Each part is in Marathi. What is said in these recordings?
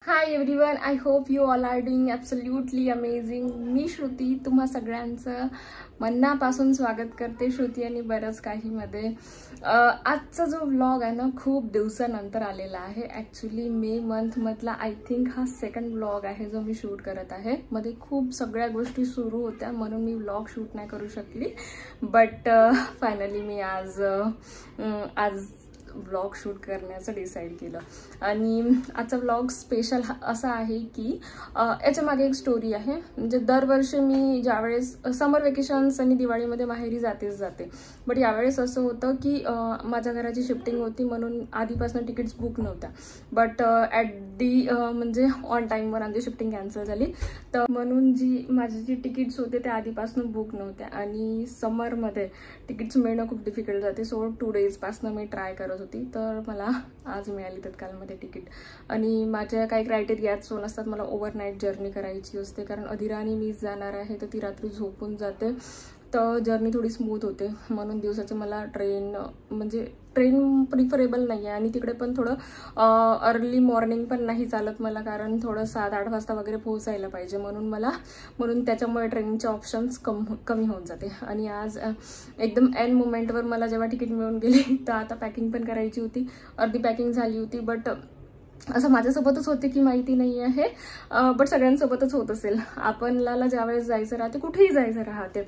High everyone, I hope you all are doing absolutely amazing. मी श्रुती तुम्हा सगळ्यांचं मनापासून स्वागत करते श्रुती आणि बरंच काहीमध्ये. आजचा जो व्लॉग आहे ना खूप दिवसानंतर आलेला आहे. ॲक्च्युली मे मंथमधला आय थिंक हा सेकंड व्लॉग आहे जो मी शूट करत आहे. मध्ये खूप सगळ्या गोष्टी सुरू होत्या म्हणून मी व्लॉग शूट नाही करू शकली. बट फायनली मी आज व्लॉग शूट करण्याचं डिसाईड केलं. आणि आजचा व्लॉग स्पेशल असा आहे की याच्या मागे एक स्टोरी आहे. म्हणजे दरवर्षी मी ज्यावेळेस समर वेकेशन्स आणि दिवाळीमध्ये माहेरी जाते. बट यावेळेस असं होतं की माझ्या घराची शिफ्टिंग होती म्हणून आधीपासून तिकीट्स बुक नव्हत्या. बट ॲट दी म्हणजे ऑन टाईमवर आमची शिफ्टिंग कॅन्सल झाली. तर म्हणून माझी जी तिकीट्स होते ते आधीपासून बुक नव्हत्या आणि समरमध्ये तिकीट्स मिळणं खूप डिफिकल्ट जाते. सो 2 डेजपासून मी ट्राय करत होती तर मला आज मिळाली तत्कालमध्ये तिकीट. आणि माझ्या काही क्रायटेरियाज नसतात. मला ओव्हरनाईट जर्नी करायची असते कारण अधिरा आणि मी जाणार आहे तर ती रात्री झोपून जाते तर जर्नी थोडी स्मूथ होते. म्हणून दिवसाचं मला ट्रेन प्रिफरेबल नाही आहे. आणि तिकडे पण थोडं अर्ली मॉर्निंग पण नाही चालत मला कारण थोडं 7-8 वाजता वगैरे पोहोचायला पाहिजे. म्हणून त्याच्यामुळे ट्रेनचे ऑप्शन्स कमी होऊन जाते. आणि आज एकदम एंड मोमेंटवर मला जेव्हा तिकीट मिळून गेली तर आता पॅकिंग पण करायची होती. अर्धी पॅकिंग झाली होती. बट असं माझ्यासोबतच होते की माहिती नाही आहे. बट सगळ्यांसोबतच होत असेल. आपल्याला ज्यावेळेस जायचं राहते कुठेही जायचं राहते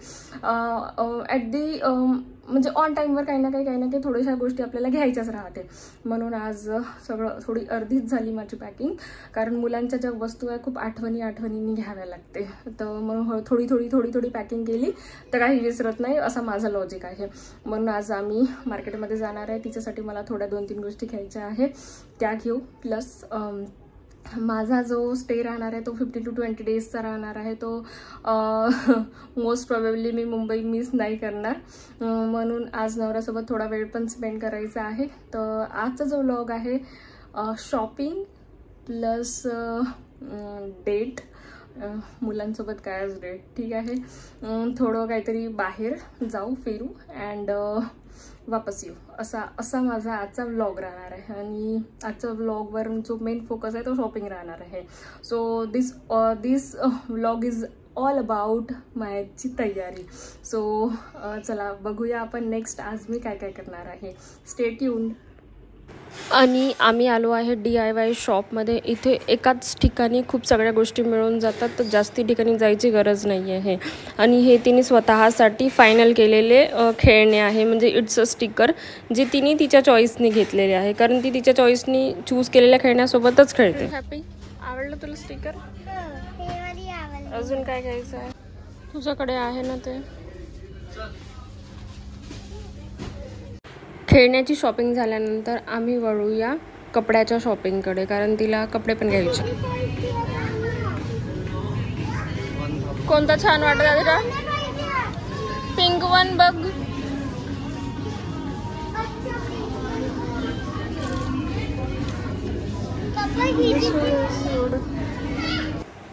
ॲट दी म्हणजे ऑन टाईमवर काही ना काही थोड्याशा गोष्टी आपल्याला घ्यायच्याच राहते. म्हणून आज सगळं थोडी अर्धीच झाली माझी पॅकिंग कारण मुलांच्या ज्या वस्तू आहे खूप आठवणींनी घ्याव्या लागते. तर म्हणून थोडी पॅकिंग केली तर काही विसरत नाही असं माझं लॉजिक आहे. म्हणून आज आम्ही मार्केटमध्ये जाणार आहे. तिच्यासाठी मला थोड्या 2-3 गोष्टी घ्यायच्या आहे त्या घेऊ. प्लस माझा जो स्टे राहणार आहे तो 15 to 20 डेजचा राहणार आहे. तो मोस्ट प्रोबेबली मी मुंबई मिस नाही करणार. म्हणून आज नवऱ्यासोबत थोडा वेळ पण स्पेंड करायचा आहे. तर आजचा जो व्लॉग आहे शॉपिंग प्लस डेट. मुलांसोबत काय आज डेट ठीक आहे. थोडं काहीतरी बाहेर जाऊ फिरू अँड वापस येऊ असा माझा आजचा व्लॉग राहणार आहे. आणि आजच्या व्लॉगवर जो मेन फोकस आहे तो शॉपिंग राहणार आहे. So this vlog is all about माझी तयारी. सो चला बघूया आपण नेक्स्ट आज मी काय करणार आहे. Stay tuned. आणि आम्ही आलो आहे DIY शॉपमध्ये. इथे एकाच ठिकाणी खूप सगळ्या गोष्टी मिळून जातात तर जास्ती ठिकाणी जायची गरज नाही आहे. आणि हे तिने स्वतःसाठी फायनल केलेले खेळणे आहे. म्हणजे इट्स अ स्टिकर जे तिने तिच्या चॉईसने घेतलेले आहे कारण ती तिच्या चॉईसनी चूज केलेल्या खेळण्यासोबतच खेळते. हॅपी आवडलं तुला स्टिकर? अजून काय घ्यायचं आहे? तुझ्याकडे आहे ना ते. खेळण्याची शॉपिंग झाल्यानंतर आम्ही वळूया कपड्याच्या शॉपिंगकडे कारण तिला कपडे पण घ्यायचे. कोणता छान वाटत आहे का? पिंक वन बघ.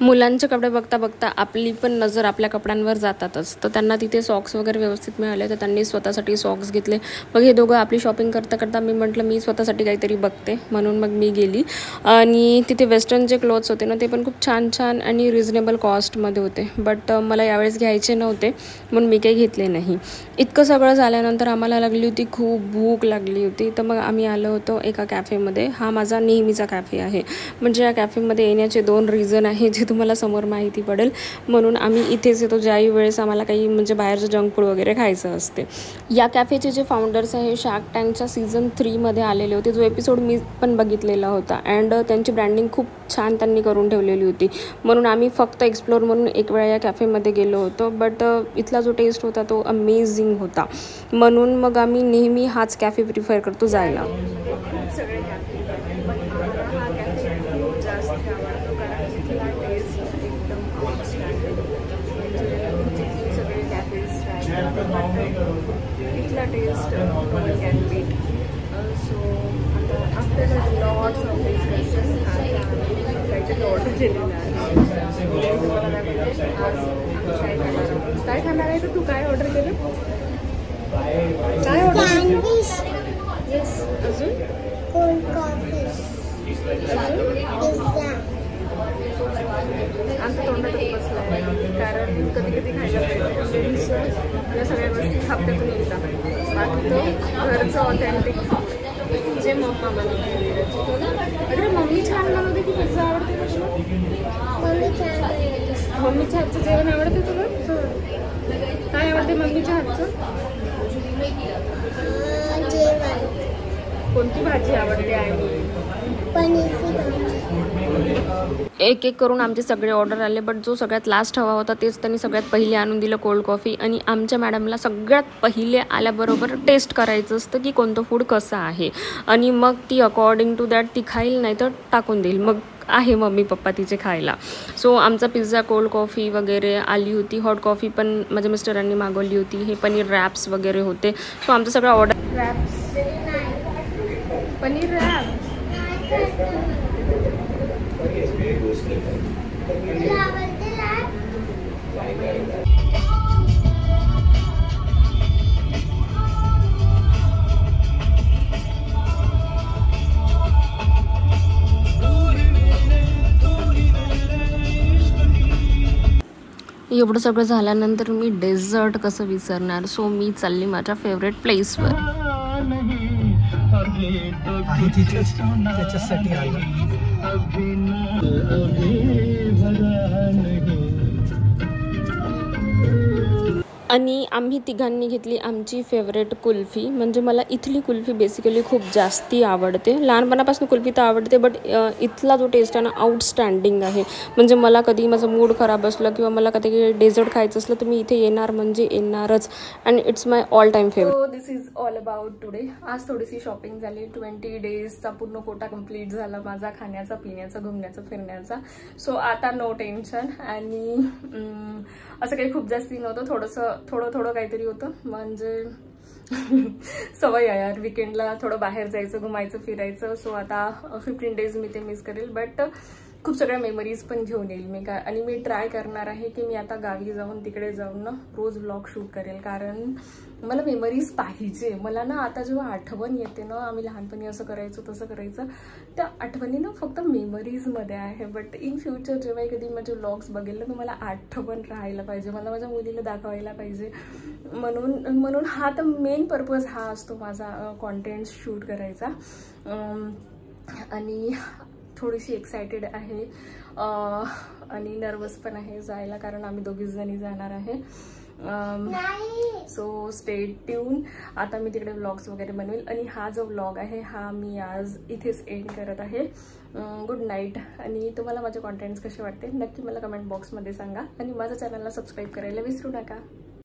मुलांचे कपडे बघता आपली पण नजर आपल्या कपड्यांवर जातातच. तर त्यांना तिथे सॉक्स वगैरे व्यवस्थित मिळाले तर त्यांनी स्वतःसाठी सॉक्स घेतले. मग हे दोघं आपली शॉपिंग करता मी म्हटलं मी स्वतःसाठी काहीतरी बघते म्हणून मग मी गेली. आणि तिथे वेस्टर्न जे क्लोथ्स होते ना ते पण खूप छान आणि रिझनेबल कॉस्टमध्ये होते. बट मला यावेळेस घ्यायचे नव्हते म्हणून मी काही घेतले नाही. इतकं सगळं झाल्यानंतर आम्हाला लागली होती खूप भूक लागली होती. तर मग आम्ही आलो होतो एका कॅफेमध्ये. हा माझा नेहमीचा कॅफे आहे. म्हणजे या कॅफेमध्ये येण्याचे 2 रिझन आहे जे तुम्हाला समोर माहिती पडेल. म्हणून आम्ही इथेच येतो ज्याही वेळेस आम्हाला काही म्हणजे बाहेरचं जंक फूड वगैरे खायचं असते. या कॅफेचे जे फाउंडर्स आहे शार्क टँकच्या सीझन 3मध्ये आलेले होते. जो एपिसोड मी पण बघितलेला होता. अँड त्यांची ब्रँडिंग खूप छान त्यांनी करून ठेवलेली होती. म्हणून आम्ही फक्त एक्सप्लोर म्हणून एक वेळा या कॅफेमध्ये गेलो होतो. बट इथला जो टेस्ट होता तो अमेझिंग होता. म्हणून मग आम्ही नेहमी हाच कॅफे प्रिफर करतो जायला. इथला टेस्ट कॅन बीट. सो आता आफ्टर लॉट्स ऑफ डिस्कशन काहीतरी ऑर्डर केलेलं आहे. काय खाणार आहे तर तू काय ऑर्डर केलं? काय ऑर्डर केलं? येस. अजून हप्त्यातून एकदा, बाकी तो घरचं ऑथेंटिक जे मम्मा बनवते. अरे मम्मी छान बनवते की पिझ्झा आवडते तुला? मम्मीच्या हातचं जेवण आवडते तुला? काय आवडते मम्मीच्या हातचं? कोणती भाजी आवडते? आणि एक एक करून आमचे सगळे ऑर्डर आले, बट जो सगळ्यात लास्ट हवा होता तेच त्यांनी सगळ्यात पहिले आणून दिलं, कोल्ड कॉफी. आणि आमच्या मॅडमला सगळ्यात पहिले आल्याबरोबर टेस्ट करायचं असतं की कोणतं फूड कसं आहे, आणि मग ती अकॉर्डिंग टू दॅट ती खाईल, नाही तर टाकून देईल. मग आहे मम्मी पप्पा तिचे खायला. सो आमचा पिझ्झा, कोल्ड कॉफी वगैरे आली होती. हॉट कॉफी पण माझ्या मिस्टरांनी मागवली होती. हे पनीर रॅप्स वगैरे होते. सो आमचं सगळं ऑर्डर रॅप्स, पनीर रॅप. एवढं सगळं झाल्यानंतर मी डेझर्ट कसं विसरणार. सो मी चालली माझ्या फेवरेट प्लेसवर. त्याच्यासाठी आणि आम्ही तिघांनी घेतली आमची फेवरेट कुल्फी. म्हणजे मला इथली कुल्फी बेसिकली खूप जास्ती आवडते. लहानपणापासून कुल्फी तर आवडते, बट इथला जो टेस्ट आहे ना आउटस्टँडिंग आहे. म्हणजे मला कधी माझं मूड खराब असलं किंवा मला कधी डेझर्ट खायचं असलं तर मी इथे येणार म्हणजे येणारच. And it's my all time favourite. So this is all about today. आज थोडीशी शॉपिंग झाली. 20 डेजचा पूर्ण कोटा कम्प्लीट झाला माझा, खाण्याचा, पिण्याचा, घुमण्याचा, फिरण्याचा. सो आता नो टेन्शन. आणि असं काही खूप जास्ती नव्हतं, थोडं काहीतरी होतं. म्हणजे सवय आहे यार विकेंडला थोडं बाहेर जायचं, घुमायचं, फिरायचं. सो आता 15 डेज मी ते मिस करेल, बट खूप सगळ्या मेमरीज पण घेऊन येईल मी. आणि मी ट्राय करणार आहे की मी आता गावी जाऊन तिकडे जाऊन ना रोज व्लॉग शूट करेल, कारण मला मेमरीज पाहिजे. मला ना आता जेव्हा आठवण येते ना, आम्ही लहानपणी असं करायचो तसं करायचं, त्या आठवणी ना फक्त मेमरीजमध्ये आहे. बट इन फ्युचर जेव्हा कधी माझे व्लॉग्स बघेल ना, तर मला आठवण राहायला पाहिजे, मला माझ्या मुलीला दाखवायला पाहिजे. म्हणून हा तर मेन पर्पज हा असतो माझा, कॉन्टेंट शूट करायचा. आणि थोडीशी एक्सायटेड आहे आणि नर्वस पण आहे जायला, कारण आम्ही दोघीच जणी जाणार आहे. So stay tune. आता मी तिकडे व्लॉग्स वगैरे बनवेल. आणि हा जो व्लॉग आहे हा मी आज इथेच एंड करत आहे. Good night. आणि तुम्हाला माझे कॉन्टेंट्स कसे वाटते नक्की मला कमेंट बॉक्समध्ये सांगा. आणि माझ्या चॅनलला सबस्क्राईब करायला विसरू नका.